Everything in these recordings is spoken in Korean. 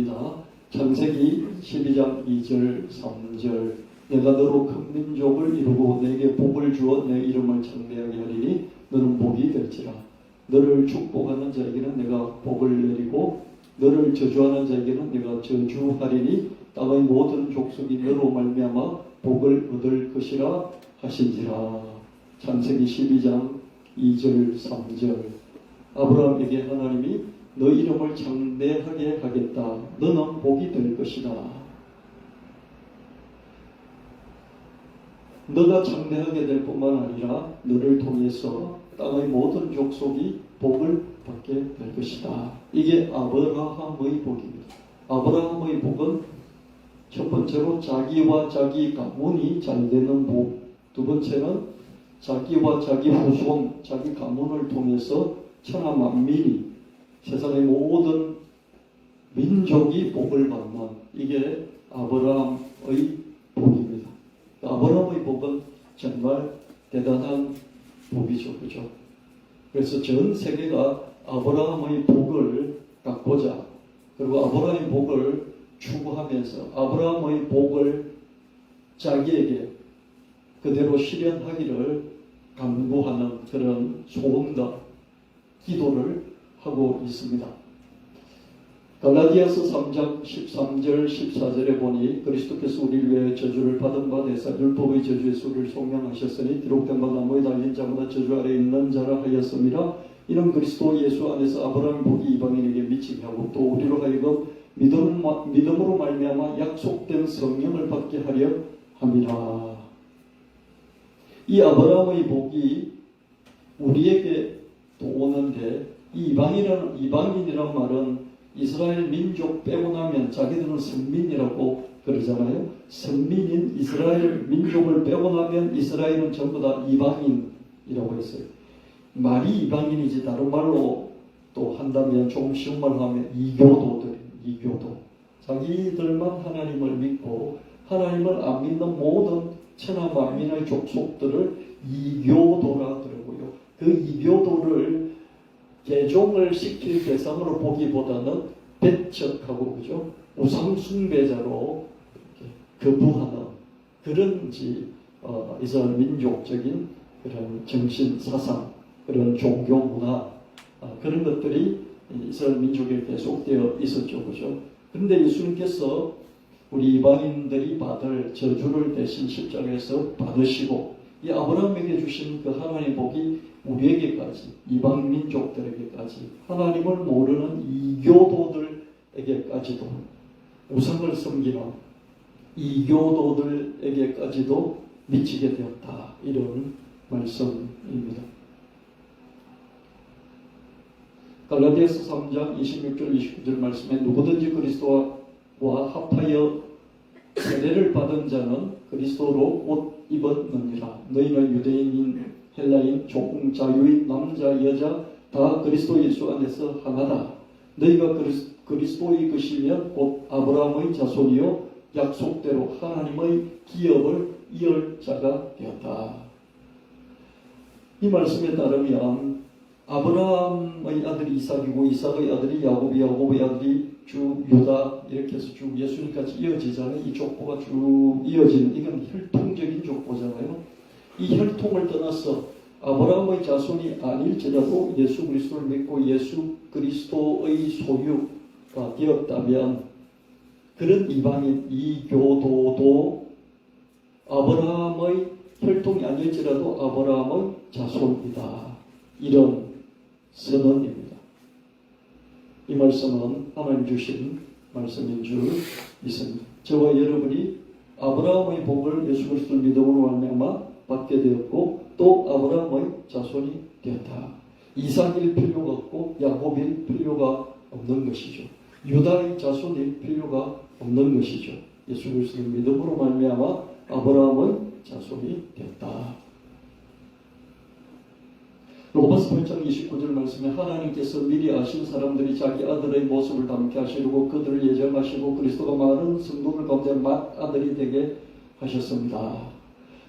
말씀입니다. 창세기 12장 2절 3절 내가 너로 큰 민족을 이루고 내게 복을 주어 내 이름을 창대하게 하리니 너는 복이 될지라. 너를 축복하는 자에게는 내가 복을 내리고 너를 저주하는 자에게는 내가 저주하리니 땅의 모든 족속이 너로 말미암아 복을 얻을 것이라 하신지라. 창세기 12장 2절 3절 아브라함에게 하나님이 너 이름을 창대하게 하겠다. 너는 복이 될 것이다. 너가 창대하게 될 뿐만 아니라 너를 통해서 땅의 모든 족속이 복을 받게 될 것이다. 이게 아브라함의 복입니다. 아브라함의 복은 첫 번째로 자기와 자기 가문이 잘 되는 복, 두 번째는 자기와 자기 후손, 자기 가문을 통해서 천하 만민이 세상의 모든 민족이 복을 받는 이게 아브라함의 복입니다. 아브라함의 복은 정말 대단한 복이죠. 그죠? 그래서 전 세계가 아브라함의 복을 갖고자 그리고 아브라함의 복을 추구하면서 아브라함의 복을 자기에게 그대로 실현하기를 간구하는 그런 소원과 기도를 하고 있습니다. 갈라디아서 3장 13절 14절에 보니 그리스도께서 우리를 위해 저주를 받은 바 되사 율법의 저주의 수를 속량하셨으니 기록된 바 나무에 달린 자보다 저주 아래에 있는 자라 하였습니다. 이는 그리스도 예수 안에서 아브라함의 복이 이방인에게 미치게 하고 또 우리로 하여금 믿음으로 말미암아 약속된 성령을 받게 하려 함이라. 이 아브라함의 복이 우리에게 또 오는데 이 이방인이란 말은 이스라엘 민족 빼고 나면 자기들은 선민이라고 그러잖아요. 선민인 이스라엘 민족을 빼고 나면 이스라엘은 전부 다 이방인이라고 했어요. 말이 이방인이지 다른 말로 또 한다면 조금 쉬운 말로 하면 이교도. 자기들만 하나님을 믿고 하나님을 안 믿는 모든 천하 만민의 족속들을 이교도라 그러고요. 그 이교도를 개종을 시킬 대상으로 보기보다는 배척하고 그죠? 우상 숭배자로 거부하는 그런 이스라엘 민족적인 그런 정신 사상, 그런 종교 문화 그런 것들이 이스라엘 민족에 계속되어 있었죠, 그죠? 그런데 예수님께서 우리 이방인들이 받을 저주를 대신 십자가에서 받으시고 이 아브라함에게 주신 그 하나님의 복이 우리에게까지 이방 민족들에게까지 하나님을 모르는 이교도들에게까지도 우상을 섬기는 이교도들에게까지도 미치게 되었다. 이런 말씀입니다. 갈라디아서 3장 26절 29절 말씀에 누구든지 그리스도와 합하여 세례를 받은 자는 그리스도로 옷 입었느니라. 너희는 유대인인 헬라인 종 자유인 남자 여자 다 그리스도 예수 안에서 하나다. 너희가 그리스도의 것이면 곧 아브라함의 자손이요 약속대로 하나님의 기업을 이을 자가 되었다. 이 말씀에 따르면 아브라함의 아들이 이삭이고 이삭의 아들이 야곱이 야곱의 아들이 쭉 유다 이렇게 해서 쭉 예수님까지 이어지잖아요. 이 족보가 쭉 이어지는 이건 혈통적인 족보잖아요. 이 혈통을 떠나서 아브라함의 자손이 아닐지라도 예수 그리스도를 믿고 예수 그리스도의 소유가 되었다면 그런 이방인 이교도도 아브라함의 혈통이 아닐지라도 아브라함의 자손이다. 이런 선언입니다. 이 말씀은 하나님 주신 말씀인 줄 믿습니다. 저와 여러분이 아브라함의 복을 예수 그리스도를 믿음으로 말미암아 받게 되었고 또 아브라함의 자손이 되었다. 이삭일 필요가 없고 야곱일 필요가 없는 것이죠. 유다의 자손일 필요가 없는 것이죠. 예수 그리스도를 믿음으로 말미암아 아브라함의 자손이 되었다. 로마서 8장 29절 말씀에 하나님께서 미리 아신 사람들이 자기 아들의 모습을 닮게 하시려고 그들을 예정하시고 그리스도가 많은 성도들 가운데 맏아들이 되게 하셨습니다.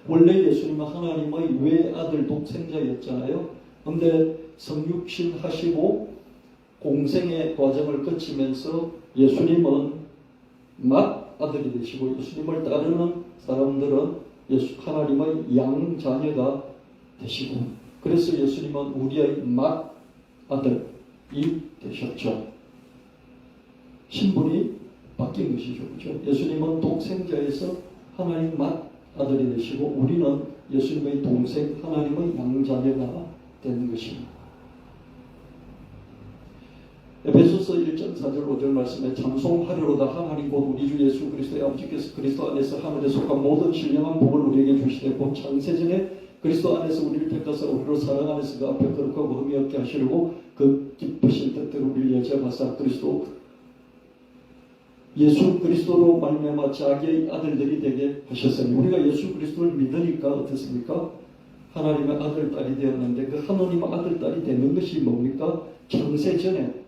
원래 예수님은 하나님의 외아들 독생자였잖아요. 그런데 성육신 하시고 공생의 과정을 거치면서 예수님은 맏아들이 되시고 예수님을 따르는 사람들은 하나님의 양자녀가 되시고, 그래서 예수님은 우리의 맏아들이 되셨죠. 신분이 바뀐 것이죠. 그렇죠? 예수님은 독생자에서 하나님 맏아들이 되시고 우리는 예수님의 동생 하나님의 양자녀가 되는 것입니다. 에베소서 1장 4절 5절 말씀에 찬송하려로다 하나님 곧 우리 주 예수 그리스도의 아버지께서 그리스도 안에서 하늘에 속한 모든 신령한 복을 우리에게 주시되 곧 창세전에 그리스도 안에서 우리를 택하사 우리로 사랑 안에서 그 앞에 거룩하고 흠이 없게 하시려고 그 기쁘신 뜻대로 우리를 예정하사 그리스도 예수 그리스도로 말미암아 자기의 아들들이 되게 하셨으니, 우리가 예수 그리스도를 믿으니까 어떻습니까? 하나님의 아들 딸이 되었는데 그 하나님의 아들 딸이 되는 것이 뭡니까? 창세전에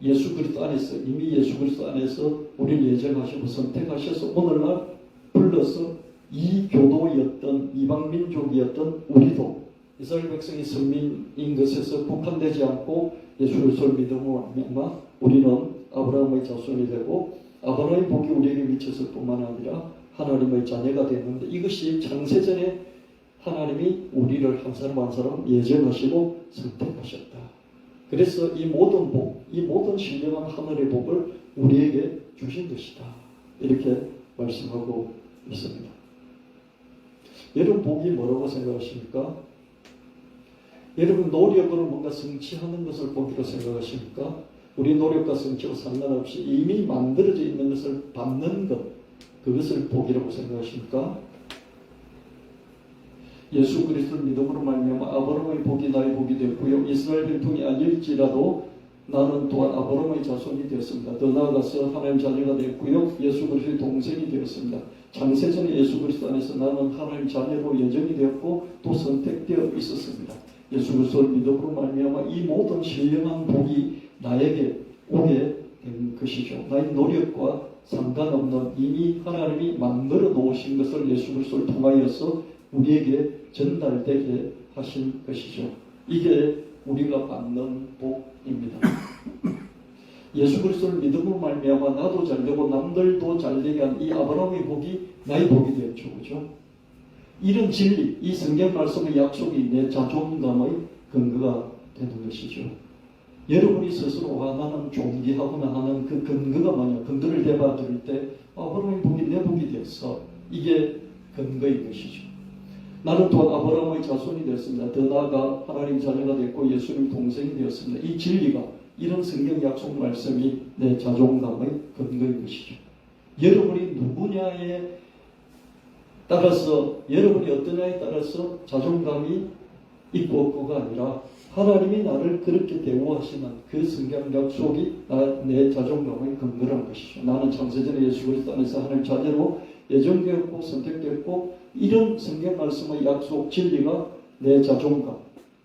예수 그리스도 안에서, 이미 예수 그리스도 안에서 우리를 예정하시고 선택하셔서 오늘날 불러서 이교도였던 이방민족이었던 우리도 이스라엘 백성이 선민인 것에서 국한되지 않고 예수 그리스도를 믿음으로 말미암아 우리는 아브라함의 자손이 되고 아브라함의 복이 우리에게 미쳤을 뿐만 아니라 하나님의 자녀가 되는데, 이것이 창세전에 하나님이 우리를 한 사람 한 사람 예정하시고 선택하셨다. 그래서 이 모든 복, 이 모든 신령한 하늘의 복을 우리에게 주신 것이다. 이렇게 말씀하고 있습니다. 여러분 복이 뭐라고 생각하십니까? 여러분 노력으로 뭔가 성취하는 것을 복이라고 생각하십니까? 우리 노력과 성취와 상관없이 이미 만들어져 있는 것을 받는 것, 그것을 복이라고 생각하십니까? 예수 그리스도를 믿음으로 말미암아 아브라함의 복이 나의 복이 되었고요. 이스라엘 혈통이 아닐지라도 나는 또한 아브라함의 자손이 되었습니다. 더 나아가서 하나님 자녀가 되었고요. 예수 그리스도의 동생이 되었습니다. 창세전에 예수 그리스도 안에서 나는 하나님 자녀로 예정이 되었고 또 선택되어 있었습니다. 예수 그리스도를 믿음으로 말미암아 이 모든 신령한 복이 나에게 오게 된 것이죠. 나의 노력과 상관없는 이미 하나님이 만들어 놓으신 것을 예수 그리스도를 통하여서 우리에게 전달되게 하신 것이죠. 이게 우리가 받는 복입니다. 예수 그리스도를 믿음으로 말미암아 나도 잘되고 남들도 잘되게 한 이 아브라함의 복이 나의 복이 되었죠. 그죠? 이런 진리, 이 성경 말씀의 약속이 내 자존감의 근거가 되는 것이죠. 여러분이 스스로 나는 존귀하구나 하는 그 근거가 뭐냐? 근거를 대봐 드릴 때 아브라함의 복이 내 복이 되었어. 이게 근거인 것이죠. 나는 또한 아브라함의 자손이 되었습니다. 더 나아가 하나님 자녀가 됐고 예수님 동생이 되었습니다. 이 진리가, 이런 성경 약속 말씀이 내 자존감의 근거인 것이죠. 여러분이 누구냐에 따라서, 여러분이 어떠냐에 따라서 자존감이 있고 없고가 아니라 하나님이 나를 그렇게 대우하시는 그 성경 약속이 내 자존감의 근거라는 것이죠. 나는 창세전에 예수 그리스도 안에서 하나님 자녀로 예정되었고 선택되었고, 이런 성경 말씀의 약속 진리가 내 자존감,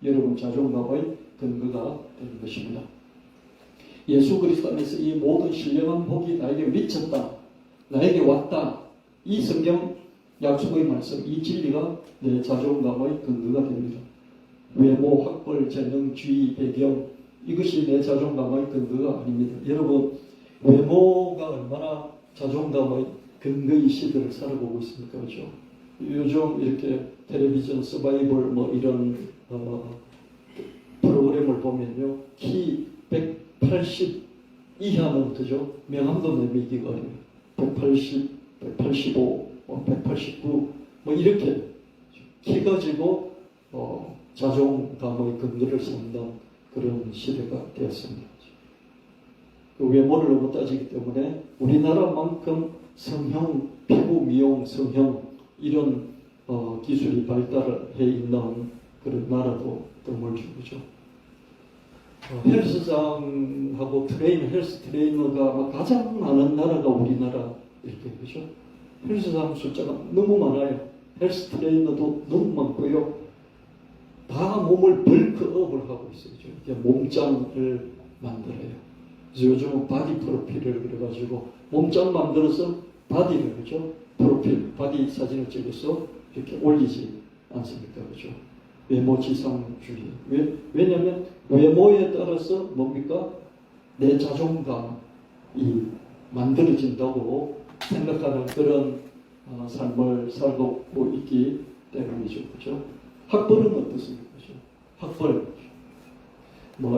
여러분 자존감의 근거가 되는 것입니다. 예수 그리스도 안에서 이 모든 신령한 복이 나에게 미쳤다, 나에게 왔다, 이 성경 약속의 말씀, 이 진리가 내 자존감의 근거가 됩니다. 외모, 학벌, 재능, 지위, 배경, 이것이 내 자존감의 근거가 아닙니다. 여러분, 외모가 얼마나 자존감의 근거의 시대를 살아보고 있습니까? 그렇죠? 요즘 이렇게 텔레비전 서바이벌 뭐 이런 프로그램을 보면요, 키 180 이하는 어떠죠? 명함도 내밀기가 어려워요. 180, 185, 189 뭐 이렇게 키 가지고 자존감의 근거를 삼는 그런 시대가 되었습니다. 그 외모를 너무 따지기 때문에 우리나라만큼 성형, 피부 미용, 성형 이런 기술이 발달해 있는 그런 나라도 드물죠. 헬스장하고 헬스 트레이너가 가장 많은 나라가 우리나라 이렇게 그죠? 헬스장 숫자가 너무 많아요. 헬스 트레이너도 너무 많고요. 다 몸을 벌크업을 하고 있어요. 몸짱을 만들어요. 그래서 요즘은 바디 프로필을 그래가지고 몸짱 만들어서 바디를 그죠? 프로필, 바디 사진을 찍어서 이렇게 올리지 않습니까? 그죠? 외모 지상주의. 왜냐하면 외모에 따라서 뭡니까? 내 자존감이 만들어진다고 생각하는 그런 삶을 살고 있기 때문이죠. 그죠? 학벌은 어떻습니까? 그죠? 학벌.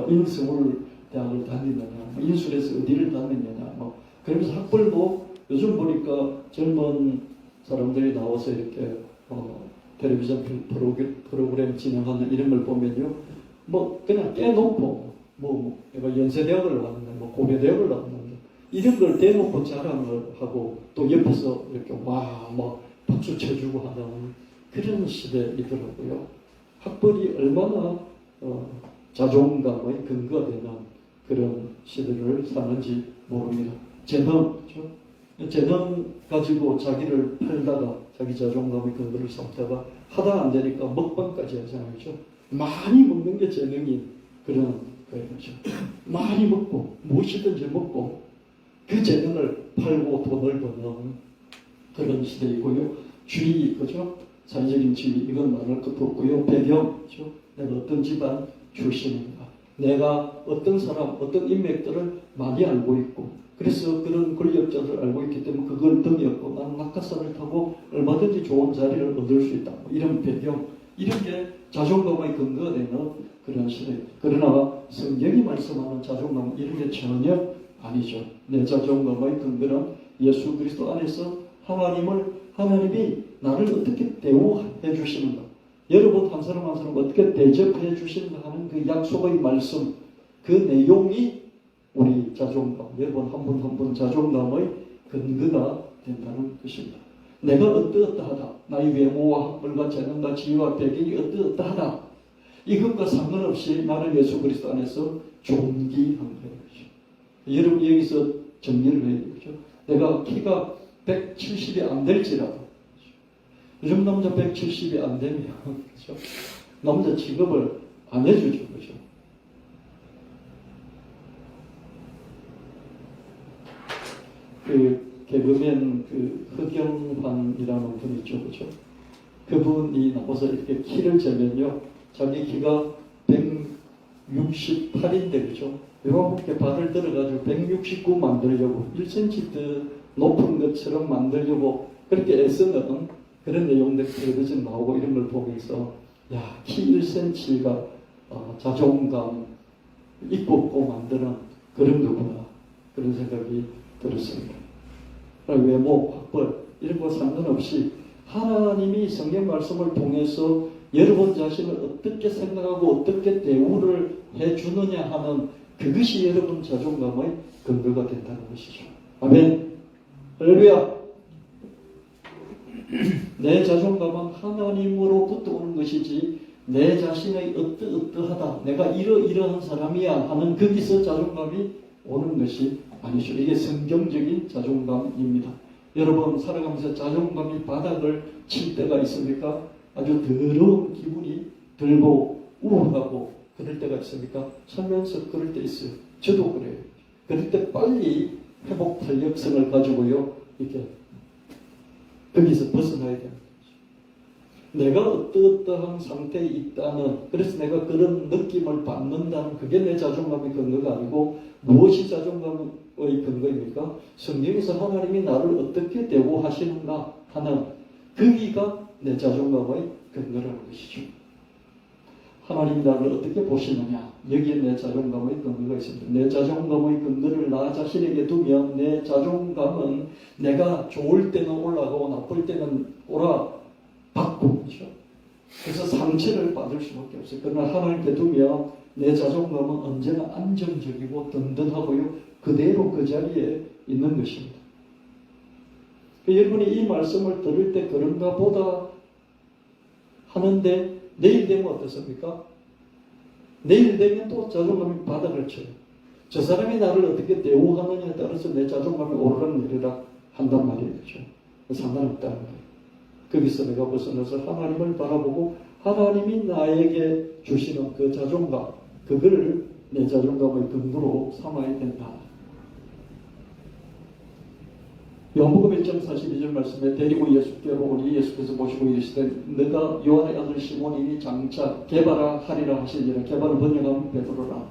인서울 대학을 다니느냐, 인술에서 어디를 다니느냐, 그러면서 학벌도 요즘 보니까 젊은 사람들이 나와서 이렇게 텔레비전 프로그램 진행하는 이런 걸 보면요, 그냥 깨놓고, 내가 연세대학을 나왔는데, 고려대학을 나왔는데, 이런 걸 대놓고 자랑을 하고, 또 옆에서 이렇게 박수 쳐주고 하는 그런 시대이더라고요. 학벌이 얼마나 자존감의 근거가 되는 그런 시대를 사는지 모릅니다. 재능 가지고 자기를 팔다가 자기 자존감의 근거를 삼다가 하다 안 되니까 먹방까지 하잖아요. 그렇죠? 많이 먹는 게 재능인 그런 거예요. 그렇죠? 많이 먹고 무엇이든지 먹고 그 재능을 팔고 돈을 버는 그런 시대이고요. 주의, 그죠? 사회적인 지위, 이건 말할 것도 없고요. 배경, 그죠? 내가 어떤 집안 출신인가, 내가 어떤 사람, 어떤 인맥들을 많이 알고 있고, 그래서 그런 권력자들을 알고 있기 때문에 그걸 덤이 없고 나는 낙하산을 타고 얼마든지 좋은 자리를 얻을 수 있다. 이런 배경, 이런 게 자존감의 근거가 되는 그런 시대. 그러나 성경이 말씀하는 자존감, 이런 게 전혀 아니죠. 내 자존감의 근거는 예수 그리스도 안에서 하나님이 나를 어떻게 대우해 주시는가, 여러분 한 사람 한 사람 어떻게 대접해 주시는가 하는 그 약속의 말씀, 그 내용이 우리 자존감, 여러분 한 분 한 분 자존감의 근거가 된다는 것입니다. 내가 어떠어떠하다, 나의 외모와 학벌과 재능과 지위와 배경이 어떠어떠하다, 이것과 상관없이 나는 예수 그리스도 안에서 존귀한 거예요. 여러분 여기서 정리를 해야 되죠. 내가 키가 170이 안 될지라도, 요즘 남자 170이 안 되면, 그죠? 남자 취급을 안 해주죠. 그죠? 개그맨 허경환이라는 분 있죠. 그죠? 그분이 나와서 이렇게 키를 재면요, 자기 키가 168인데, 그죠? 이렇게 발을 들어가지고 169 만들려고, 1cm 더 높은 것처럼 만들려고 그렇게 애쓰는 그런 내용들 텔레비전 나오고 이런 걸 보면서, 키 1cm가 자존감 입고 만드는 그런 거구나, 그런 생각이 들었습니다. 외모, 학벌 이런 거 상관없이 하나님이 성경 말씀을 통해서 여러분 자신을 어떻게 생각하고 어떻게 대우를 해주느냐 하는 그것이 여러분 자존감의 근거가 된다는 것이죠. 아멘. 할렐루야. 내 자존감은 하나님으로부터 오는 것이지 내 자신의 어떠어떠하다, 내가 이러이러한 사람이야 하는 거기서 자존감이 오는 것이 아니죠. 이게 성경적인 자존감입니다. 여러분 살아가면서 자존감이 바닥을 칠 때가 있습니까? 아주 더러운 기분이 들고 우울하고 그럴 때가 있습니까? 살면서 그럴 때 있어요. 저도 그래요. 그럴 때 빨리 회복 탄력성을 가지고요, 이렇게 거기서 벗어나야 됩니다. 내가 어떠어떠한 상태에 있다는, 그래서 내가 그런 느낌을 받는다는, 그게 내 자존감의 근거가 아니고 무엇이 자존감의 근거입니까? 성경에서 하나님이 나를 어떻게 대우하시는가 하는 거기가 내 자존감의 근거라는 것이죠. 하나님이 나를 어떻게 보시느냐, 여기에 내 자존감의 근거가 있습니다. 내 자존감의 근거를 나 자신에게 두면 내 자존감은 내가 좋을 때는 올라가고 나쁠 때는 받고, 그렇죠? 그래서 상처를 받을 수밖에 없어요. 그러나 하나님께 두면 내 자존감은 언제나 안정적이고 든든하고요, 그대로 그 자리에 있는 것입니다. 여러분이 이 말씀을 들을 때 그런가 보다 하는데 내일 되면 어떻습니까? 내일 되면 또 자존감이 바닥을 쳐요. 저 사람이 나를 어떻게 대우하느냐에 따라서 내 자존감이 오르락내리락 한단 말이에요. 그렇죠? 상관없다는 거예요. 거기서 내가 벗어나서 하나님을 바라보고 하나님이 나에게 주시는 그 자존감, 그거를 내 자존감의 근거로 삼아야 된다. 요한복음 1장 42절 말씀에 데리고 예수께로 오니 예수께서 모시고 이르시되 너가 요한의 아들 시몬이니 장차 게바라 하리라 하시니라. 게바를 번역하면 베드로라.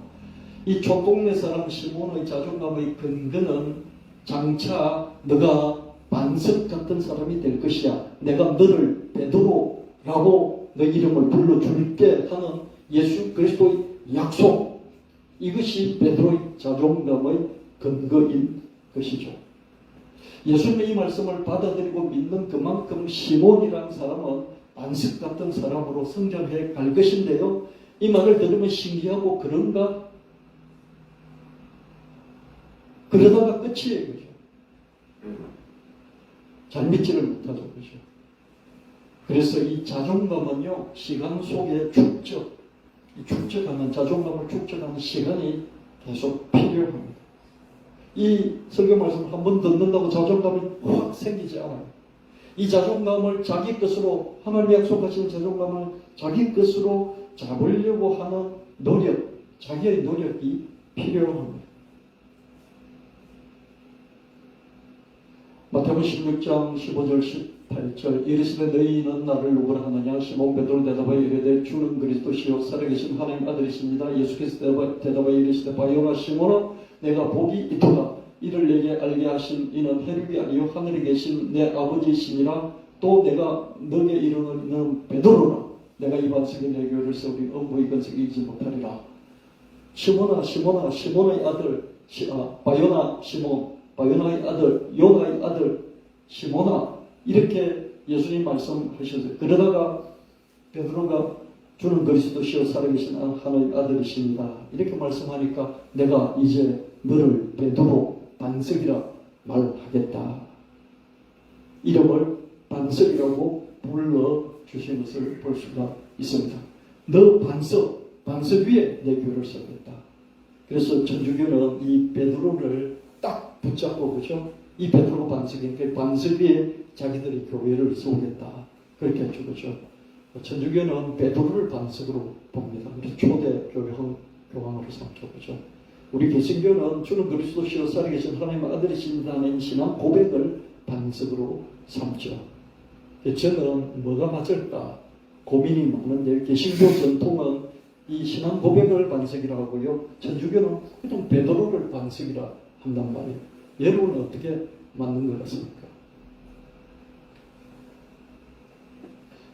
이 촌동네 사람 시몬의 자존감의 근거는 장차 너가 반석 같은 사람이 될 것이야. 내가 너를 베드로라고 너 이름을 불러줄게 하는 예수 그리스도의 약속. 이것이 베드로의 자존감의 근거인 것이죠. 예수님의 이 말씀을 받아들이고 믿는 그만큼 시몬이라는 사람은 반석 같은 사람으로 성장해 갈 것인데요. 이 말을 들으면 신기하고 그런가? 그러다가 끝이에요. 그죠? 잘 믿지를 못하죠. 그죠? 그래서 이 자존감은요, 시간 속에 축적하는, 자존감을 축적하는 시간이 계속 필요합니다. 이 성경 말씀을 한번 듣는다고 자존감이 확 생기지 않아요. 이 자존감을 자기 것으로, 하나님이 약속하신 자존감을 자기 것으로 잡으려고 하는 노력, 자기의 노력이 필요합니다. 마태복음 16장 15절 18절 이르시되 너희는 나를 누구라 하느냐 시몬 베드로 대답하여 이르되 주는 그리스도시요 살아계신 하나님 아들이십니다. 예수께서 대답하여 이르시되 바요나 시몬아 내가 복이 있도다. 이를 내게 알게 하신 이는 혈육이 아니요 하늘에 계신 내 아버지이시니라. 또 내가 너에게 이르는 베드로라. 내가 이 반석에 내 교회를 세우리 엄부의 건석이 이기지 못하리라. 시몬아 시몬아 시몬의 아들 바요나 시몬 바요나의 아들 요나의 아들 시몬아 이렇게 예수님 말씀하셨어요. 그러다가 베드로가 주는 그리스도시요 살아계신 하나님 아들이십니다. 이렇게 말씀하니까 내가 이제 너를 베드로 반석이라 말하겠다. 이름을 반석이라고 불러주신 것을 볼 수가 있습니다. 너 반석 위에 내 교회를 세우겠다. 그래서 천주교는 이 베드로를 딱 붙잡고 그죠? 이 베드로가 반석이니까 반석 위에 자기들이 교회를 세우겠다. 그렇게 했죠. 그죠? 천주교는 베드로를 반석으로 봅니다. 그래서 초대 교황으로 삼죠. 그죠? 우리 개신교는 주는 그리스도시요 살아계신 하나님 아들이신다는 신앙 고백을 반석으로 삼죠. 저는 뭐가 맞을까 고민이 많은데 개신교 전통은 이 신앙 고백을 반석이라 하고요. 천주교는 보통 베드로를 반석이라 한단 말이에요. 여러분은 어떻게 맞는 것 같습니까?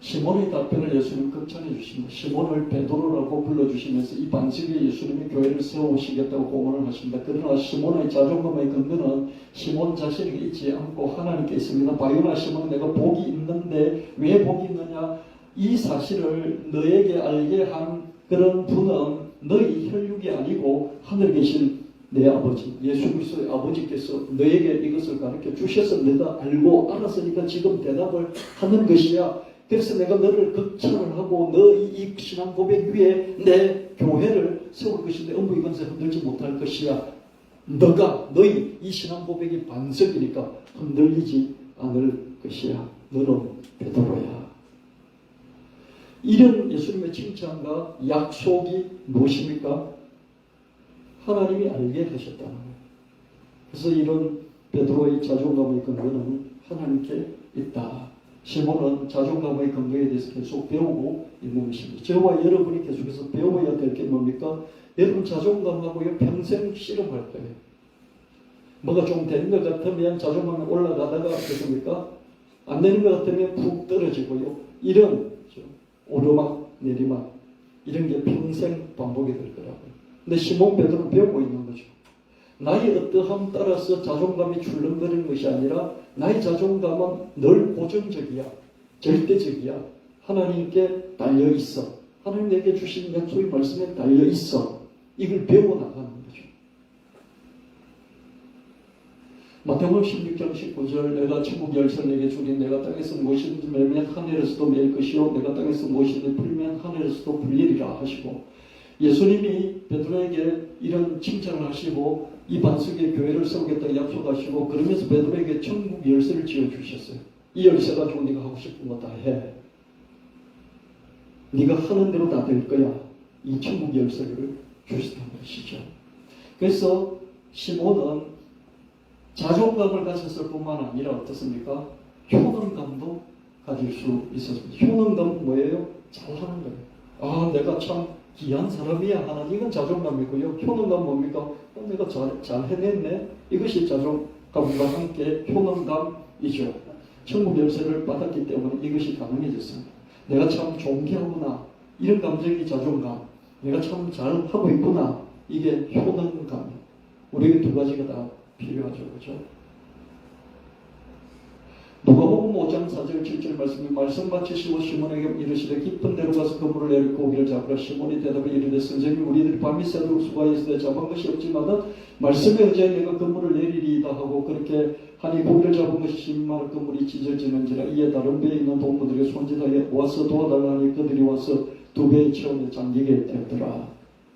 시몬의 답변을 예수님 극찬해 주십니다. 시몬을 베드로라고 불러주시면서 이 반석에 예수님이 교회를 세우시겠다고 공언을 하십니다. 그러나 시몬의 자존감의 근거는 시몬 자신에게 있지 않고 하나님께 있습니다. 바요나 시몬 내가 복이 있는데 왜 복이 있느냐? 이 사실을 너에게 알게 한 그런 분은 너희 혈육이 아니고 하늘에 계신 내 아버지 예수 그리스도의 아버지께서 너에게 이것을 가르쳐 주셔서 내가 알고 알았으니까 지금 대답을 하는 것이야. 그래서 내가 너를 극찬을 하고 너희 이 신앙 고백 위에 내 교회를 세울 것인데 음부의 권세 흔들지 못할 것이야. 너희 이 신앙 고백이 반석이니까 흔들리지 않을 것이야. 너는 베드로야. 이런 예수님의 칭찬과 약속이 무엇입니까? 하나님이 알게 하셨다는 거예요. 그래서 이런 베드로의 자존감의 근거는 하나님께 있다. 시몬은 자존감의 근거에 대해서 계속 배우고 있는 것입니다. 저와 여러분이 계속해서 배워야 될 게 뭡니까? 여러분 자존감하고요 평생 씨름할 거예요. 뭐가 좀 되는 것 같으면 자존감이 올라가다가 어떻습니까? 안 되는 것 같으면 푹 떨어지고요. 이런 오르막 내리막 이런 게 평생 반복이 될 거라고요. 근데 시몬 베드로는 배우고 있는 거죠. 나의 어떠함 따라서 자존감이 출렁거리는 것이 아니라 나의 자존감은 늘 고정적이야. 절대적이야. 하나님께 달려있어. 하나님 내게 주신 약속의 말씀에 달려있어. 이걸 배워나가는 거죠. 마태복음 16장 19절 내가 천국 열쇠를 내게 주니 내가 땅에서 무엇이든지 매면 하늘에서도 매일 것이요 내가 땅에서 무엇이든지 풀면 하늘에서도 풀리리라 하시고 예수님이 베드로에게 이런 칭찬을 하시고 이 반석에 교회를 세우겠다고 약속하시고 그러면서 베드로에게 천국 열쇠를 지어주셨어요. 이 열쇠 가지고 네가 하고 싶은 거 다 해. 네가 하는 대로 다 될 거야. 이 천국 열쇠를 주셨다는 것이죠. 그래서 시몬은 자존감을 가졌을 뿐만 아니라 어떻습니까? 효능감도 가질 수 있었습니다. 효능감은 뭐예요? 잘하는 거예요. 아 내가 참 귀한 사람이야 하는 이건 자존감이고요. 효능감 뭡니까? 내가 잘 해냈네. 이것이 감과 함께 효능감이죠. 천국 열쇠를 받았기 때문에 이것이 가능해졌습니다. 내가 참 존귀하구나. 이런 감정이 자존감. 내가 참 잘하고 있구나. 이게 효능감. 우리에게 두 가지가 다 필요하죠. 그렇죠? 누가복음 5장 4절 7절 말씀에 말씀 마치시고 시몬에게 이르시되 깊은 데로 가서 그물을 내릴 고기를 잡으라. 시몬이 대답해 이르되 선생님 우리들이 밤이 새도록 수고하였으되 잡은 것이 없지만은 말씀에 의지하여 내가 그물을 내리리이다 하고 그렇게 하니 고기를 잡은 것이 10만원 그물이 찢어지는지라. 이에 다른 배에 있는 동무들에게 손짓하여 와서 도와달라 하니 그들이 와서 두 배의 체험에 잠기게 되었더라.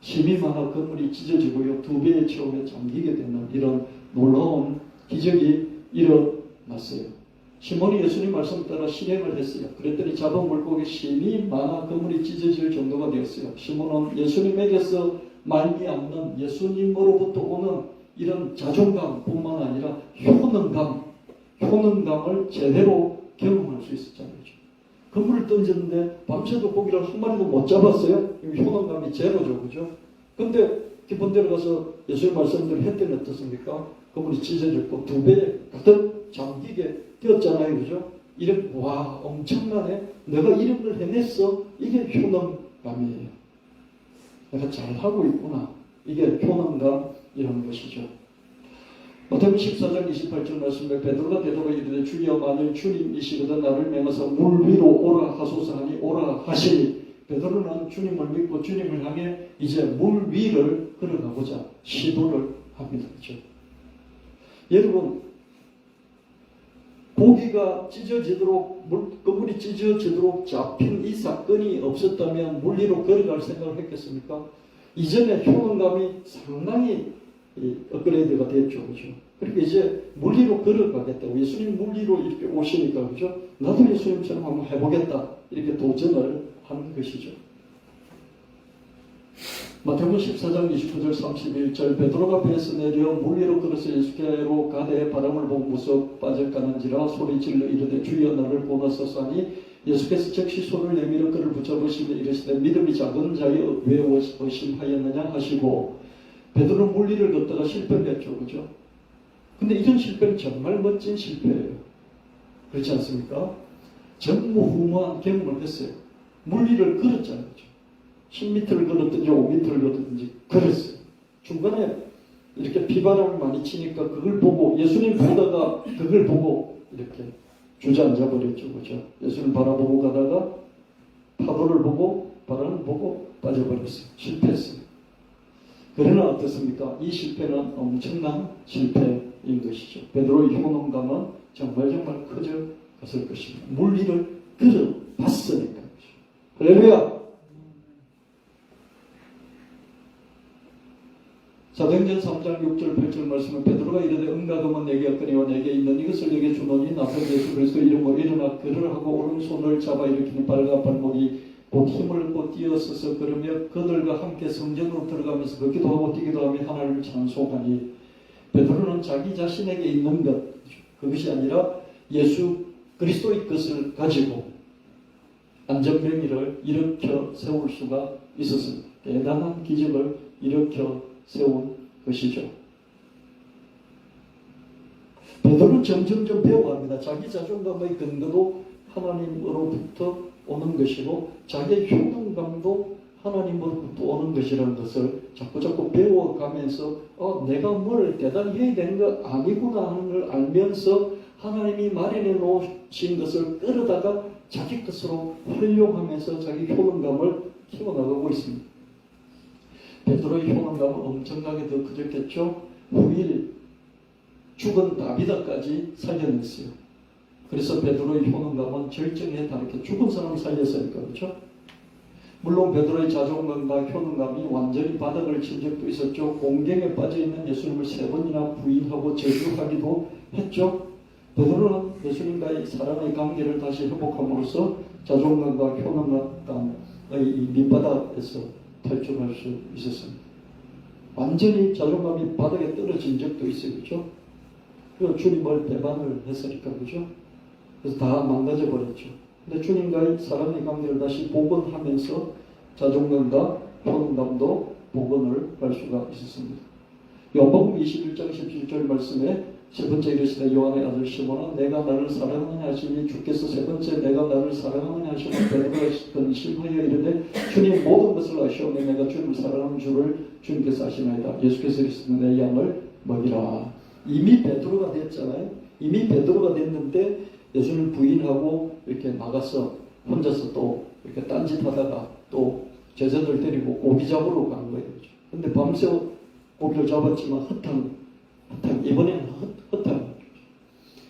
힘이 많아 그물이 찢어지고요. 두 배의 체험에 잠기게 되는 이런 놀라운 기적이 일어났어요. 시몬이 예수님 말씀 따라 실행을 했어요. 그랬더니 잡은 물고기 힘이 많아 그물이 찢어질 정도가 되었어요. 시몬은 예수님에게서 말미암는 예수님으로부터 오는 이런 자존감뿐만 아니라 효능감을 제대로 경험할 수 있었잖아요. 그물을 던졌는데 밤새도 고기를 한 마리도 못 잡았어요. 효능감이 제로죠. 그죠? 근데 깊은 데로 가서 예수님 말씀대로 했더니 어떻습니까? 그물이 찢어졌고 두 배에 가득 잠기게 되었잖아요. 그죠? 이런, 와, 엄청나네. 내가 이런 걸 해냈어. 이게 효능감이에요. 내가 잘하고 있구나. 이게 효능감이라는 것이죠. 마태복음 14장 28절 말씀에 베드로가 대답하여 이르되 주여 만일 주님이시거든 나를 명하사 물 위로 오라 하소서 하니 오라 하시니 베드로는 주님을 믿고 주님을 향해 이제 물 위를 걸어가고자 시도를 합니다. 그렇죠? 여러분 고기가 찢어지도록 그물이 찢어지도록 잡힌 이 사건이 없었다면 물 위로 걸어갈 생각을 했겠습니까? 이전에 효능감이 상당히 업그레이드가 됐죠. 그죠? 그러니까 이제 물 위로 걸어가겠다고. 예수님 물 위로 이렇게 오시니까, 그죠? 나도 예수님처럼 한번 해보겠다. 이렇게 도전을 하는 것이죠. 마태복음 14장 29절 31절 베드로가 배에서 내려 물 위로 걸어서 예수께로 가되 바람을 보고 무서 빠져가는지라 소리질러 이르되 주여 나를 구하소서 하니 예수께서 즉시 손을 내밀어 그를 붙잡으시며 이르시되 믿음이 작은 자여 왜 의심하였느냐 하시고 베드로는 물 위를 걷다가 실패를 했죠. 그죠? 근데 이런 실패는 정말 멋진 실패예요. 그렇지 않습니까? 전무후무한 경험을 했어요. 물 위를 걸었잖아요. 그죠? 10m를 걸었든지 5m를 걸었든지 걸었어요. 중간에 이렇게 비바람을 많이 치니까 그걸 보고 예수님 보다가 그걸 보고 이렇게 주저앉아 버렸죠. 그죠? 예수님 바라보고 가다가 파도를 보고 바람을 보고 빠져버렸어요. 실패했어요. 그러나 어떻습니까? 이 실패는 엄청난 실패인 것이죠. 베드로의 효능감은 정말 커져 갔을 것입니다. 물 위를 걸어봤으니까. 할렐루야! 사도행전 3장 6절 8절 말씀은 베드로가 이르되 은가금은 내게 없거니와 내게 있는 이것을 내게 주노니 나사렛 예수 그리스도 이름으로 일어나 걸으라고 오른손을 잡아 일으키는 발과 발목이 곧 힘을 얻고 뛰어서서 걸으며 그들과 함께 성전으로 들어가면서 걷기도 하고 뛰기도 하며 하나님을 찬송하니 베드로는 자기 자신에게 있는 것 그것이 아니라 예수 그리스도의 것을 가지고 안전병리를 일으켜 세울 수가 있었습니다. 대단한 기적을 일으켜 세운 것이죠. 베드로는 점점점 배워갑니다. 자기 자존감의 근거도 하나님으로부터 오는 것이고 자기의 효능감도 하나님으로부터 오는 것이라는 것을 자꾸 배워가면서 내가 뭘 대단히 해야 되는 거 아니구나 하는 걸 알면서 하나님이 마련해 놓으신 것을 끌어다가 자기 것으로 활용하면서 자기 효능감을 키워나가고 있습니다. 베드로의 효능감은 엄청나게 더 커졌겠죠. 후일 죽은 다비다까지 살려냈어요. 그래서 베드로의 효능감은 절정에 다르게 죽은 사람을 살렸으니까 그렇죠. 물론 베드로의 자존감과 효능감이 완전히 바닥을 친 적도 있었죠. 공경에 빠져있는 예수님을 3번이나 부인하고 저주하기도 했죠. 베드로는 예수님과의 사람의 관계를 다시 회복함으로써 자존감과 효능감의 밑바닥에서 탈출할 수 있었습니다. 완전히 자존감이 바닥에 떨어진 적도 있어요. 그렇죠? 그리고 주님을 배반을 했으니까 그렇죠? 그래서 다 망가져 버렸죠. 근데 주님과의 사람의 관계를 다시 복원하면서 자존감과 효능감도 복원을 할 수가 있었습니다. 요한복음 21장 17절 말씀에 세 번째 이르시되 요한의 아들 시몬아 내가 나를 사랑하느냐 하시니 주께서 세 번째 내가 나를 사랑하느냐 하시니 베드로가 근심하여 이르되 주님 모든 것을 아시오며 내가 주님을 사랑하는 줄을 주님께서 아시나이다. 예수께서 이르시되 내 양을 먹이라. 이미 베드로가 됐잖아요. 이미 베드로가 됐는데 예수님을 부인하고 이렇게 나가서 혼자서 또 이렇게 딴짓하다가 또 제자들 데리고 고기 잡으러 간 거예요. 근데 밤새 고기를 잡았지만 헛한 이번에는 헛한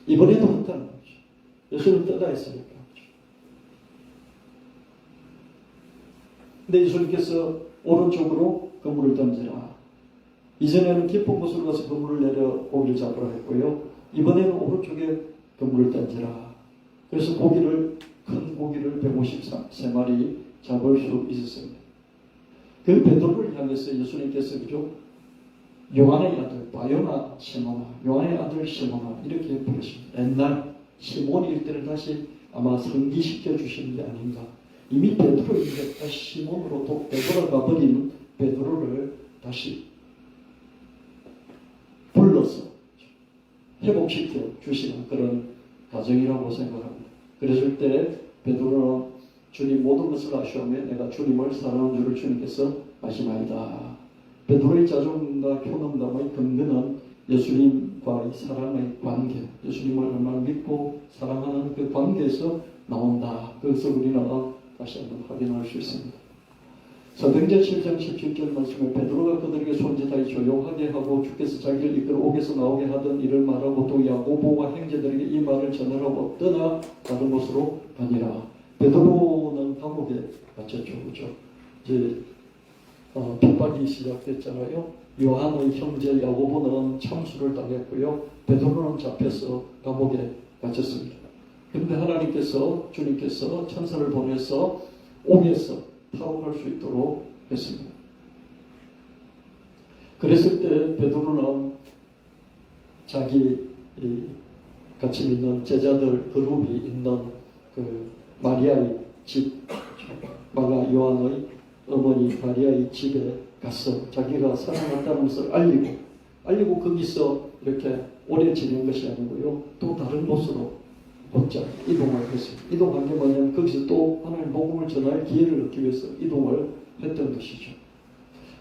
이번에도 헛한 예수님 떠나 있으니까. 근데 예수님께서 오른쪽으로 그물을 던지라. 이전에는 깊은 곳으로 가서 그물을 내려 고기를 잡으라 했고요. 이번에는 오른쪽에 그물을 던지라. 그래서 큰 고기를 153마리 잡을 수 있었습니다. 그 베드로를 향해서 예수님께서 그죠? 요한의 아들 바요나 시몬아, 요한의 아들 시몬아 이렇게 부르십니다. 옛날 시몬일 때를 다시 아마 상기시켜 주시는 게 아닌가. 이미 베드로인데 다시 시몬으로 또 되돌아가 버린 베드로를 다시 불러서 회복시켜 주시는 그런 과정이라고 생각합니다. 그랬을 때 베드로는 주님 모든 것을 아시오며 내가 주님을 사랑하는 줄을 주님께서 아시나이다. 베드로의 자존감과 효능감의 근거는 예수님과의 사랑의 관계, 예수님을 얼마나 믿고 사랑하는 그 관계에서 나온다. 그것을 우리는 다시 한번 확인할 수 있습니다. 사도행전 7장 17절 말씀에 베드로가 그들에게 손짓하여 조용하게 하고 주께서 자기를 이끌어 옥에서 나오게 하던 일을 말하고 또 야고보와 형제들에게 이 말을 전하라고 떠나 다른 곳으로 가니라. 베드로는 감옥에 갇혔죠. 그죠? 이제 핍박이 시작됐잖아요. 요한의 형제 야고보는 참수를 당했고요. 베드로는 잡혀서 감옥에 갇혔습니다. 그런데 하나님께서 주님께서 천사를 보내서 옥에서 타락할 수 있도록 했습니다. 그랬을 때 베드로는 자기 같이 있는 제자들 그룹이 있는 그 마리아의 집, 마가 요한의 어머니 마리아의 집에 가서 자기가 사랑한다는 것을 알리고 거기서 이렇게 오래 지낸 것이 아니고요. 또 다른 곳으로 곧장 이동을 했습니다. 이동한 게 뭐냐면 거기서 또 하나님의 복음을 전할 기회를 얻기 위해서 이동을 했던 것이죠.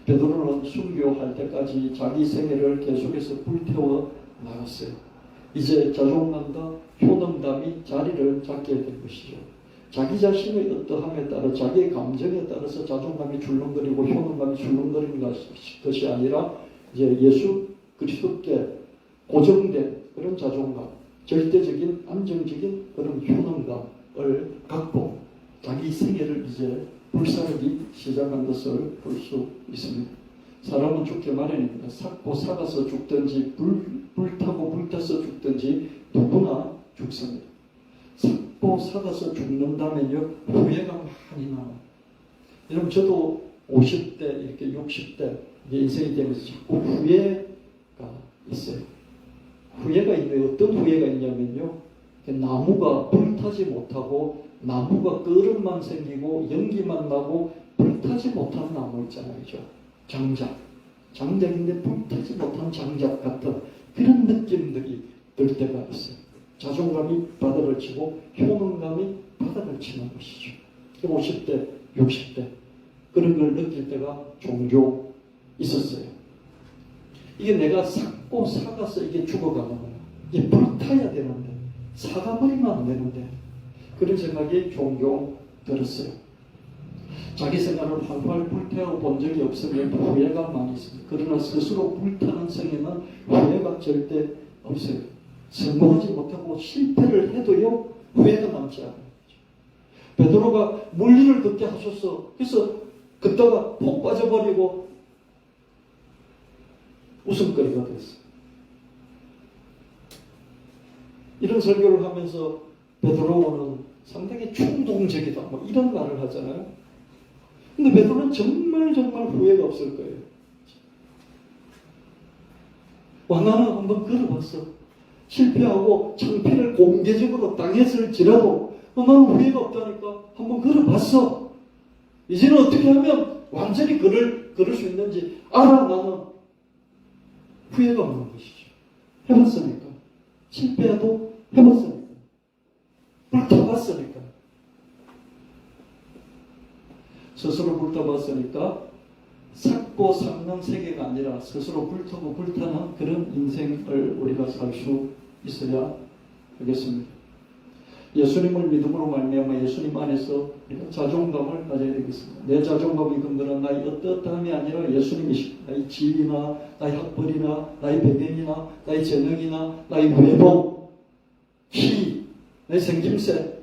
베드로는 순교할 때까지 자기 생애를 계속해서 불태워 나갔어요. 이제 자존감과 효능감이 자리를 잡게 된 것이죠. 자기 자신의 어떠함에 따라 자기의 감정에 따라서 자존감이 출렁거리고 효능감이 출렁거리는 것이 아니라 이제 예수 그리스도께 고정된 그런 자존감, 절대적인 안정적인 그런 효능감을 갖고 자기 생애를 이제 불사르기 시작한 것을 볼 수 있습니다. 사람은 죽게 마련입니다. 삭고 삭아서 죽든지 불타고 불타서 죽든지 누구나 죽습니다. 삭고 삭아서 죽는다면요 후회가 많이 나와요. 여러분 저도 50대 이렇게 60대 인생이 되면서 자꾸 후회가 있어요. 후회가 있는데 어떤 후회가 있냐면요. 나무가 불타지 못하고 나무가 끓음만 생기고 연기만 나고 불타지 못한 나무 있잖아요. 그죠? 장작인데 불타지 못한 장작 같은 그런 느낌들이 들 때가 있어요. 자존감이 바닥을 치고 효능감이 바닥을 치는 것이죠. 50대, 60대 그런 걸 느낄 때가 종종 있었어요. 이게 내가 삭고 삭아서 이게 죽어가는 거야. 이게 불타야 되는데 삭아버리면 안 되는데 그런 생각이 종종 들었어요. 자기 생활을 활활 불태워 본 적이 없으면 후회가 많이 있습니다. 그러나 스스로 불타는 생에는 후회가 절대 없어요. 성공하지 못하고 실패를 해도요 후회가 남지 않아요. 베드로가 물리를 걷게 하셔서 그래서 걷다가 폭 빠져버리고 웃음거리가 됐어요. 이런 설교를 하면서 베드로는 상당히 충동적이다 뭐 이런 말을 하잖아요. 근데 베드로는 정말 후회가 없을 거예요. 나는 한번 걸어봤어. 실패하고 창피를 공개적으로 당했을지라도 나는 후회가 없다니까 한번 걸어봤어. 이제는 어떻게 하면 완전히 걸을 수 있는지 알아. 나는 후회가 없는 것이죠. 해봤으니까. 실패해도 해봤으니까. 불타봤으니까. 스스로 불타봤으니까 삭고 삭는 세계가 아니라 스스로 불타고 불타는 그런 인생을 우리가 살 수 있어야 하겠습니다. 예수님을 믿음으로 말미암아 예수님 안에서 우리가 자존감을 가져야 되겠습니다. 내 자존감이 근거는 나의 어떠함이 아니라 예수님이십니다. 나의 지위나 나의 학벌이나 나의 배경이나 나의 재능이나 나의 외모, 키, 내 생김새,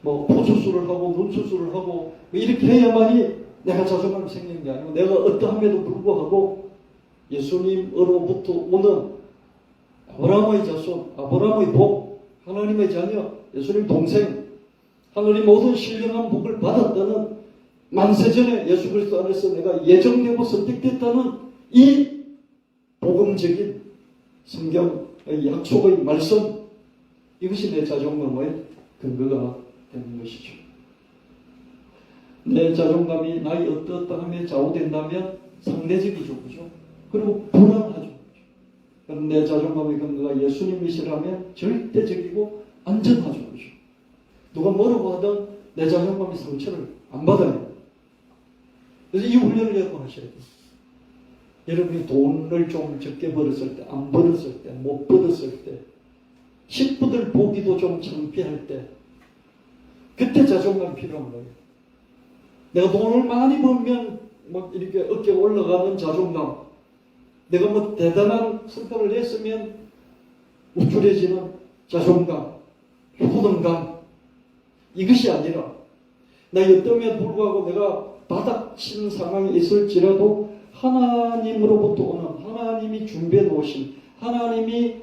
뭐 포수술을 하고 눈수술을 하고 이렇게 해야만이 내가 자존감이 생기는 게 아니고 내가 어떠함에도 불구하고 예수님으로부터 오는 아브라함의 자손, 아브라함의 복, 하나님의 자녀, 예수님 동생, 하나님 모든 신령한 복을 받았다는 만세전에 예수 그리스도 안에서 내가 예정되고 선택됐다는 이 복음적인 성경의 약속의 말씀, 이것이 내 자존감의 근거가 되는 것이죠. 내 자존감이 나의 어떠함에 좌우된다면 상대적이죠. 그죠? 그리고 불안하죠. 그럼 내 자존감의 근거가 예수님이시라면 절대적이고 안전하죠. 그죠? 누가 뭐라고 하든 내 자존감이 상처를 안 받아요. 그래서 이 훈련을 여러분 하셔야 돼요. 여러분이 돈을 좀 적게 벌었을 때, 안 벌었을 때, 못 벌었을 때, 식구들 보기도 좀 창피할 때, 그때 자존감이 필요한 거예요. 내가 돈을 많이 벌면 막 이렇게 어깨 올라가는 자존감, 내가 뭐 대단한 성과를 냈으면 우쭐해지는 자존감, 호등감, 이것이 아니라 나의 어떠함에 불구하고 내가 바닥친 상황에 있을지라도 하나님으로부터 오는, 하나님이 준비해 놓으신, 하나님이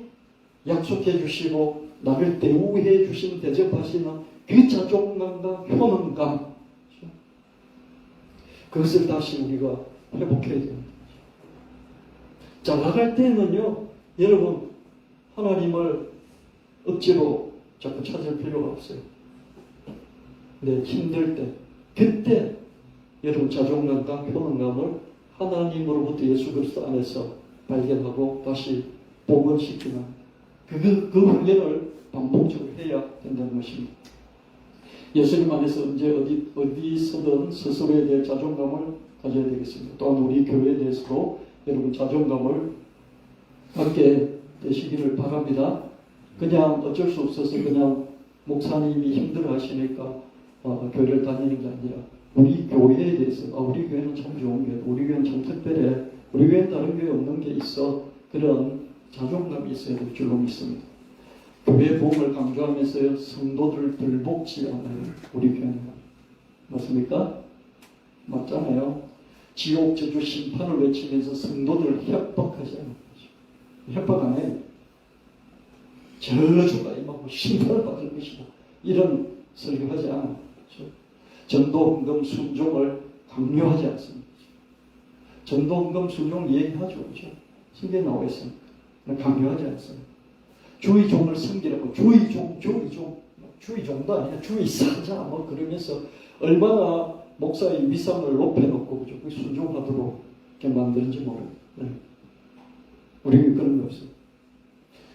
약속해 주시고 나를 대우해 주신, 대접하시는 그 자존감과 효능감, 그것을 다시 우리가 회복해야 됩니다. 자, 나갈 때는요, 여러분, 하나님을 억지로 자꾸 찾을 필요가 없어요. 네, 힘들 때, 그때 여러분 자존감과 효능감을 하나님으로부터 예수 그리스도 안에서 발견하고 다시 복원시키는 그 훈련을 반복적으로 해야 된다는 것입니다. 예수님 안에서 언제 어디서든 스스로에 대해 자존감을 가져야 되겠습니다. 또한 우리 교회에 대해서도 여러분 자존감을 갖게 되시기를 바랍니다. 그냥 어쩔 수 없어서 그냥 목사님이 힘들어 하시니까 교회를 다니는 게 아니라 우리 교회에 대해서 우리 교회는 참 좋은 교회, 우리 교회는 참 특별해, 우리 교회는 다른 교회 없는 게 있어, 그런 자존감이 있어야 될 줄로 믿습니다. 교회 복음을 강조하면서 성도들을 들볶지 않아요. 우리 교회는. 맞습니까? 맞잖아요. 지옥 저주 심판을 외치면서 성도들을 협박하지 않는 거죠. 협박 안 해요. 저주가 임하고 심판을 받을 것이다, 이런 설교하지 않아요. 전도, 헌금, 순종을 강요하지 않습니다. 전도, 헌금, 순종 얘기하죠. 그죠? 성경에 나와 있습니다. 강요하지 않습니다. 주의 종을 섬기라고, 주의 종도 아니야, 주의 사자, 뭐 그러면서 얼마나 목사의 위상을 높여놓고, 그죠? 순종하도록 이렇게 만드는지 모릅니다. 네. 우리는 그런 거 없어요.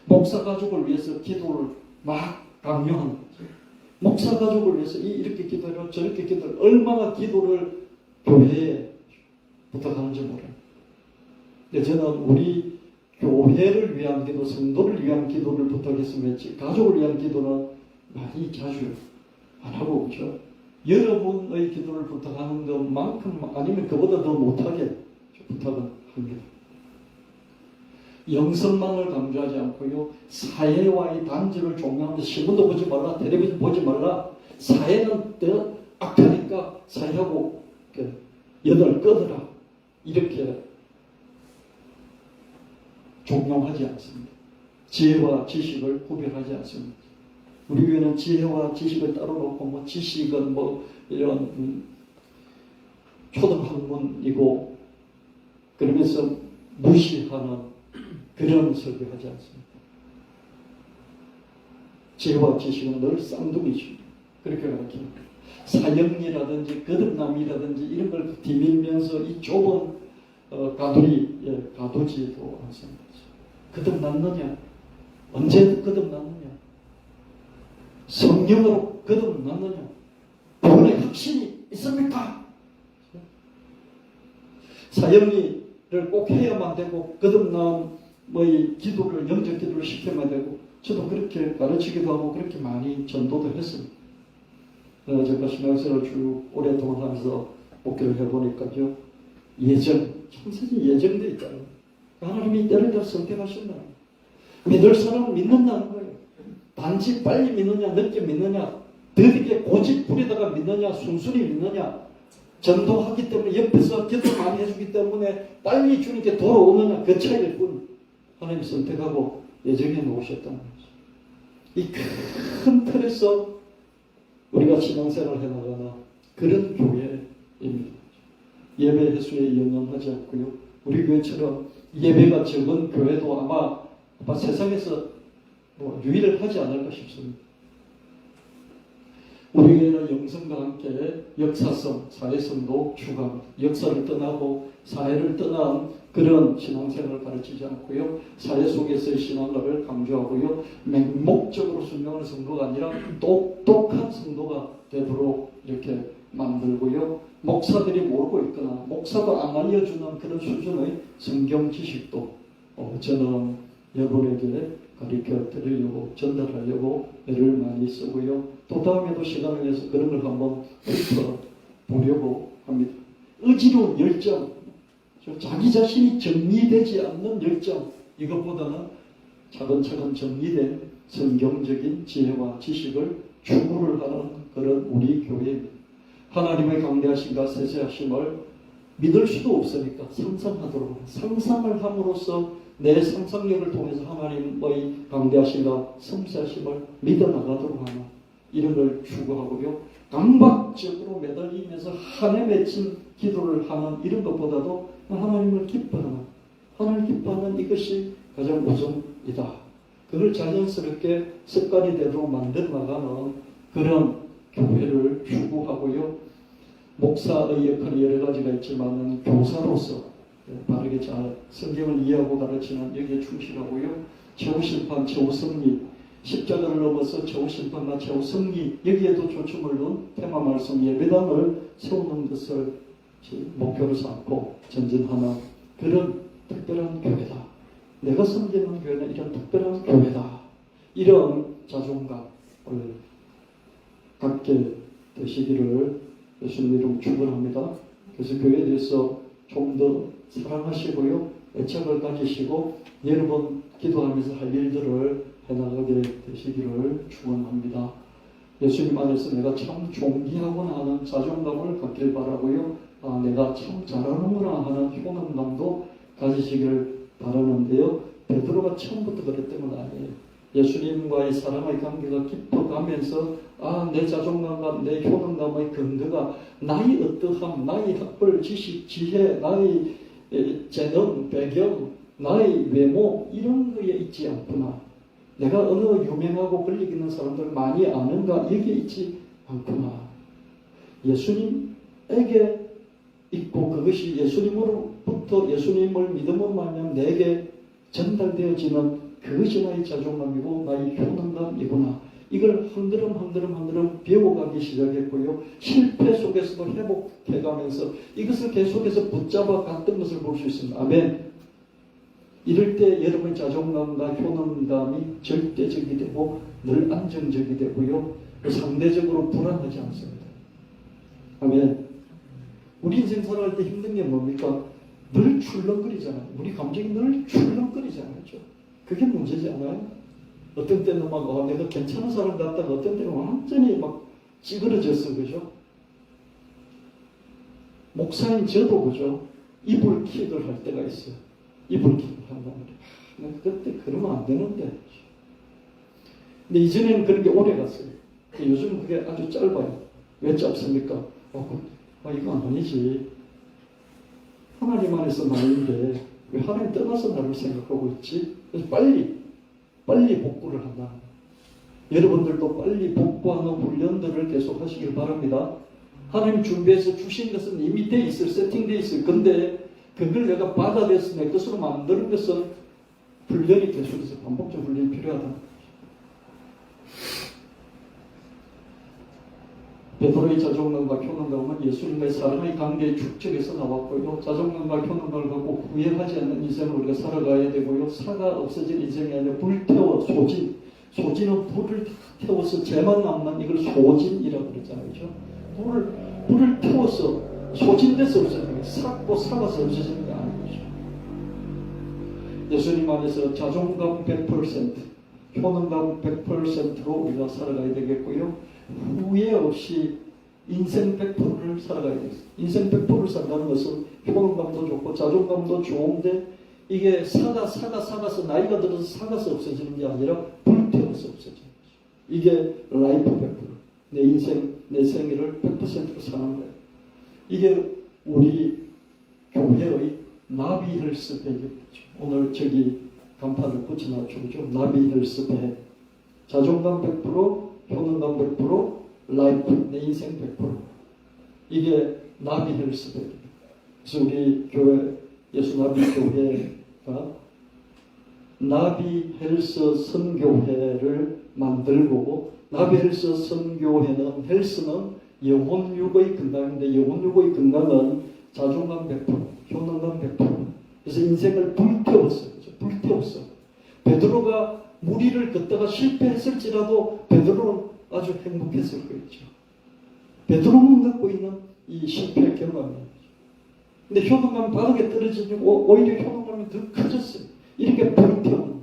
목사 가족을 위해서 기도를 막 강요하는 거죠. 목사 가족을 위해서 이렇게 기도해라, 저렇게 기도해라, 얼마나 기도를 교회에 부탁하는지 몰라요. 근데 저는 우리 교회를 위한 기도, 성도를 위한 기도를 부탁했으면 했지, 가족을 위한 기도는 많이 자주 안 하고, 그죠? 여러분의 기도를 부탁하는 것만큼 아니면 그보다 더 못하게 부탁을 합니다. 영성만을 강조하지 않고요, 사회와의 단절을 종용하면서 신문도 보지 말라, 텔레비전 보지 말라, 사회는 더 악하니까 사회하고 연을 끊어라, 이렇게 종용하지 않습니다. 지혜와 지식을 구별하지 않습니다. 우리 교회는 지혜와 지식을 따로 놓고, 뭐 지식은 뭐 이런 초등학문이고 그러면서 무시하는 그런 설교하지 않습니다. 지혜와 지식은 늘 쌍둥이죠. 그렇게 가르칩니다. 사형리라든지 거듭남이라든지 이런 걸 뒤밀면서 이 좁은 가두지도 않습니다. 거듭났느냐? 언제 거듭났느냐? 성령으로 거듭났느냐? 그분의 확신이 있습니까? 사형리를 꼭 해야만 되고 거듭남의 기도를 영적 기도를 시켜야만 되고 저도 그렇게 가르치기도 하고 그렇게 많이 전도도 했습니다. 제가 신앙생활을 쭉 오랫동안 하면서 목회를 해보니까요. 청세기 예정되어 있다는 거예요. 하나님이 때를 다 선택하셨나요? 믿을 사람은 믿는다는 거예요. 단지 빨리 믿느냐 늦게 믿느냐 더디게 고집부리다가 믿느냐 순순히 믿느냐 전도하기 때문에 옆에서 기도 많이 해주기 때문에 빨리 주님께 돌아오느냐 그 차이일 뿐 하나님이 선택하고 예정해 놓으셨다는 거죠. 이 큰 틀에서 우리가 신앙생활을 해나가나 그런 교회입니다. 예배 횟수에 연연하지 않고요. 우리 교회처럼 예배가 적은 교회도 아마 세상에서 유일을 하지 않을까 싶습니다. 우리 교회는 영성과 함께 역사성, 사회성도 추구합니다. 역사를 떠나고 사회를 떠난 그런 신앙생활을 가르치지 않고요. 사회 속에서의 신앙을 강조하고요. 맹목적으로 순종하는 성도가 아니라 똑똑한 성도가 되도록 이렇게 만들고요. 목사들이 모르고 있거나 목사도 안 알려주는 그런 수준의 성경 지식도 저는 여러분에게 가르쳐 드리려고 전달하려고 애를 많이 쓰고요. 또 다음에도 시간을 내서 그런 걸 한번 훑어보려고 합니다. 의지로운 열정, 자기 자신이 정리되지 않는 열정, 이것보다는 차근차근 정리된 성경적인 지혜와 지식을 추구를 하는 그런 우리 교회입니다. 하나님의 강대하심과 세세하심을 믿을 수도 없으니까 상상을 함으로써 내 상상력을 통해서 하나님의 강대하심과 섬세하심을 믿어나가도록 하는 이런 걸 추구하고요. 강박적으로 매달리면서 한에 맺힌 기도를 하는 이런 것보다도 하나님을 기뻐하는 이것이 가장 우선이다. 그걸 자연스럽게 습관이 되도록 만들어 나가는 그런 교회를 추구하고요. 목사의 역할이 여러 가지가 있지만 교사로서 바르게 잘 성경을 이해하고 가르치는 여기에 충실하고요. 최후심판, 최후승리, 십자가를 넘어서 최후심판과 최후승리 여기에도 초점을 둔 테마 말씀 예배당을 세우는 것을 목표로 삼고 전진하는 그런 특별한 교회다. 내가 섬기는 교회는 이런 특별한 교회다. 이런 자존감을 갖게 되시기를 예수님 이름 축원합니다. 그래서 교회에 대해서 좀 더 사랑하시고요. 애착을 가지시고 여러분 기도하면서 할 일들을 해나가게 되시기를 축원합니다. 예수님 안에서 내가 참 존귀하구나 하는 자존감을 갖길 바라고요. 내가 참 잘하는구나 하는 효능감도 가지시기를 바라는데요. 베드로가 처음부터 그랬던 건 아니에요. 예수님과의 사랑의 관계가 깊어가면서 내 자존감과 내 효능감의 근거가 나의 어떠함, 나의 학벌, 지식, 지혜, 나의 재능, 배경, 나의 외모 이런 거에 있지 않구나. 내가 어느 유명하고 권력 있는 사람들 많이 아는가 여기에 있지 않구나. 예수님에게 있고 그것이 예수님으로부터 예수님을 믿음으로 말하면 내게 전달되어지는 그것이 나의 자존감이고 나의 효능감이구나. 이걸 한 걸음 배워가기 시작했고요. 실패 속에서도 회복해가면서 이것을 계속해서 붙잡아 갔던 것을 볼 수 있습니다. 아멘. 이럴 때 여러분의 자존감과 효능감이 절대적이 되고 늘 안정적이 되고요. 상대적으로 불안하지 않습니다. 아멘. 우리 인생 살아갈 때 힘든 게 뭡니까? 늘 출렁거리잖아요. 우리 감정이 늘 출렁거리잖아요. 그게 문제지 않아요? 어떤 때는 막 내가 괜찮은 사람 같다가 어떤 때는 완전히 막 찌그러졌어. 그죠? 목사인 저도 그죠? 이불킥을 할 때가 있어요. 이불킥을 한단 말이에요. 그때 그러면 안 되는데. 근데 이전에는 그런 게 오래 갔어요. 요즘은 그게 아주 짧아요. 왜 짧습니까? 이건 아니지. 하나님 안에서 나인데 왜 하나님 떠나서 나를 생각하고 있지? 그래서 빨리 복구를 한다. 여러분들도 빨리 복구하는 훈련들을 계속 하시길 바랍니다. 하나님 준비해서 주신 것은 이미 돼 있어요. 세팅돼 있어요. 근데 그걸 내가 받아들여서 내 것으로 만드는 것은 훈련이 계속해서 반복적 훈련이 필요하다. 베드로의 자존감과 효능감은 예수님과의 사랑의 관계의 축적에서 나왔고요. 자존감과 효능감을 갖고 후회하지 않는 인생을 우리가 살아가야 되고요. 사가 없어질 인생이 아니라 불태워 소진은 불을 다 태워서 재만 남는 이걸 소진이라고 그러잖아요. 그렇죠? 불을 태워서 소진돼서 없어지는 게 삭고 사가서 없어지는 게 아니죠. 예수님 안에서 자존감 100%, 효능감 100%로 우리가 살아가야 되겠고요. 후회 없이 인생 100%를 살아가야 되겠어요. 인생 100%를 살아가는 것은 효능감도 좋고 자존감도 좋은데 이게 사가서 나이가 들어서 사가서 없어지는 게 아니라 불태워서 없어지는 거죠. 이게 라이프 100%. 내 인생, 내 생애를 100%로 사는 거예요. 이게 우리 교회의 나비 헬스 배경이죠. 오늘 저기 간판을 붙여놔주죠. 나비 헬스 배. 자존감 100%, 효능감 100%, 라이프, 내 인생 100%. 이게 나비 헬스 배경이에요. 그래서 우리 교회, 예수나비 교회가 나비 헬스 선교회를 만들고, 나비 헬스 선교회는, 헬스는 영혼육의 건강인데, 영혼육의 건강은 자존감 100%, 효능감 100%. 그래서 인생을 불태웠어요. 불태웠어. 베드로가 무리를 걷다가 실패했을지라도 베드로는 아주 행복했을 거겠죠. 베드로만 갖고 있는 이 실패 경험이에요. 근데 효능감이 바닥에 떨어지고 오히려 효능감이 더 커졌어요. 이렇게 불태우는 거죠.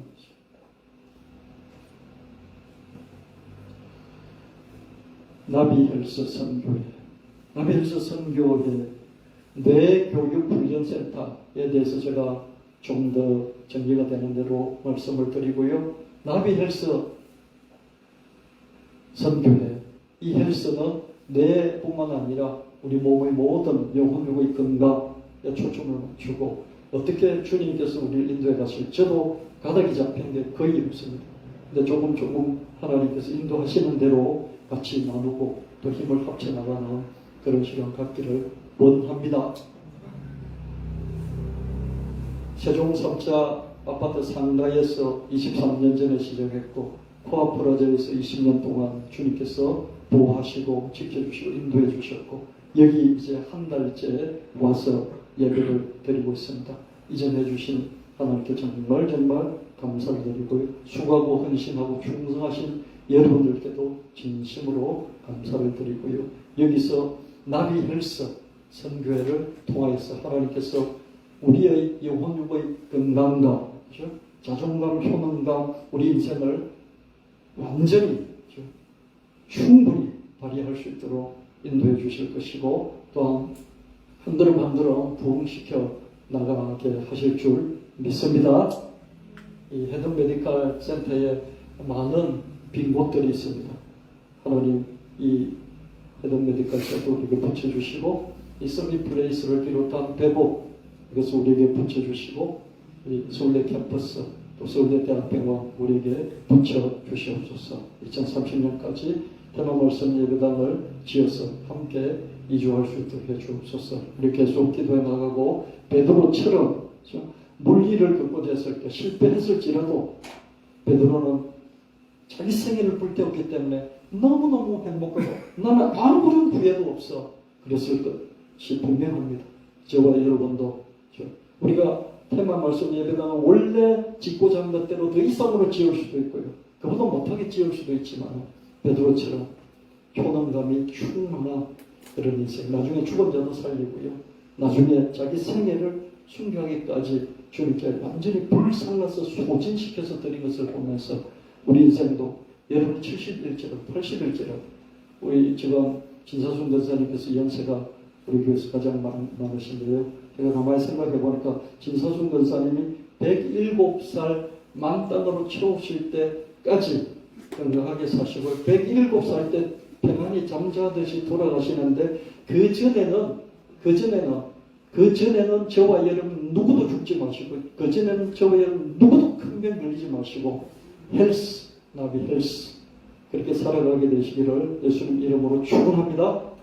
나비헬스 선교회. 나비헬스 선교회 뇌교육훈련센터에 대해서 제가 좀 더 정리가 되는 대로 말씀을 드리고요. 나비헬스 선교회. 이 헬스는 뇌뿐만 아니라 우리 몸의 모든 영혼의 건강에 초점을 맞추고 어떻게 주님께서 우리를 인도해 가실 저도 가닥이 잡힌 게 거의 없습니다. 근데 조금 하나님께서 인도하시는 대로 같이 나누고 또 힘을 합쳐 나가는 그런 시간 갖기를 원합니다. 세종 3차 아파트 상가에서 23년 전에 시작했고 코아프라자에서 20년 동안 주님께서 보호하시고 지켜주시고 인도해 주셨고 여기 이제 한 달째 와서 예배를 드리고 있습니다. 이전해 주신 하나님께 정말 감사를 드리고요. 수고하고 헌신하고 충성하신 여러분들께도 진심으로 감사를 드리고요. 여기서 나비 헬스 선교회를 통하여서 하나님께서 우리의 영혼육의 건강과 그렇죠? 자존감, 효능감, 우리 인생을 완전히 그렇죠? 충분히 발휘할 수 있도록 인도해 주실 것이고 또한 한 걸음 부흥시켜 나가게 하실 줄 믿습니다. 이 헤든 메디컬 센터에 많은 빈 곳들이 있습니다. 하나님 이 헤든 메디컬 센터 우리에게 붙여주시고 이 서밋 플레이스를 비롯한 배복 이것을 우리에게 붙여주시고 이 서울대 캠퍼스 또 서울대 대학병원 우리에게 붙여주시옵소서. 2030년까지 테마 말씀 예배당을 지어서 함께 이주할 수 있도록 해주옵소서. 우리 계속 기도해 나가고 베드로처럼 물리를 극복했을 때 실패했을지라도 베드로는 자기 생애를 불태웠기 때문에 너무너무 행복하고 나는 아무런 후회도 없어 그랬을 것이 분명합니다. 저와 여러분도 우리가 테마 말씀 예배당은 원래 짓고 잡은 것대로 더 이상으로 지을 수도 있고요. 그보다 못하게 지을 수도 있지만 베드로처럼 효능감이 충만한 그런 인생 나중에 죽은 자도 살리고요. 나중에 자기 생애를 순교하기까지 주님께 완전히 불살라서 소진시켜서 드린 것을 보면서 우리 인생도 여러분 70일지라도 80일지라도 우리 지금 진사순 권사님께서 연세가 우리 교회에서 가장 많으신데요. 제가 가만히 생각해 보니까 진사순 권사님이 107살 만 땅으로 채우실 때까지 건강하게 사시고 107살 때 평안히 잠자듯이 돌아가시는데 그 전에는 저와 여러분 누구도 죽지 마시고 그 전에는 저와 여러분 누구도 큰 병 걸리지 마시고 헬스 나비 헬스 그렇게 살아가게 되시기를 예수님 이름으로 축원합니다.